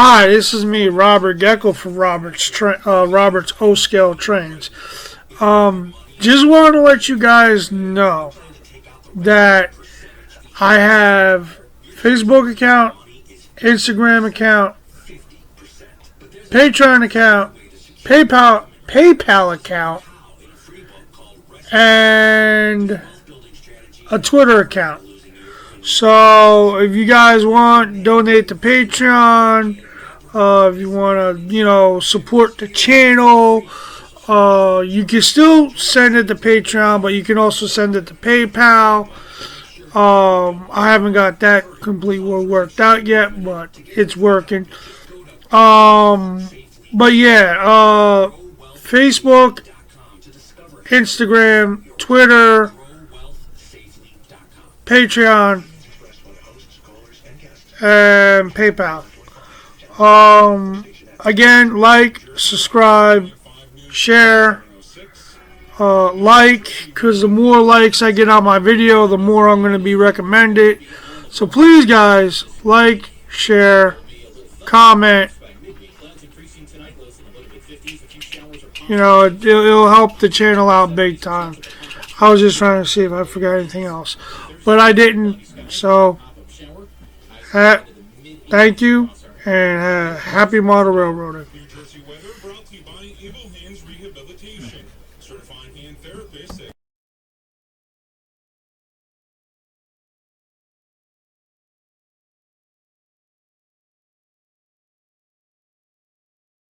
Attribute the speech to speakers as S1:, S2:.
S1: Hi, this is me, Robert Gecko from Robert's O Scale Trains. Just wanted to let you guys know that I have Facebook account, Instagram account, Patreon account, PayPal account, and a Twitter account. So if you guys want, donate to Patreon. If you want to, support the channel, you can still send it to Patreon, but you can also send it to PayPal. I haven't got that completely worked out yet, but it's working. But yeah, Facebook, Instagram, Twitter, Patreon, and PayPal. Again, like, subscribe, share, because the more likes I get on my video, the more I'm going to be recommended. So please, guys, like, share, comment. It'll help the channel out big time. I was just trying to see if I forgot anything else, but I didn't. So, thank you, and happy model railroading.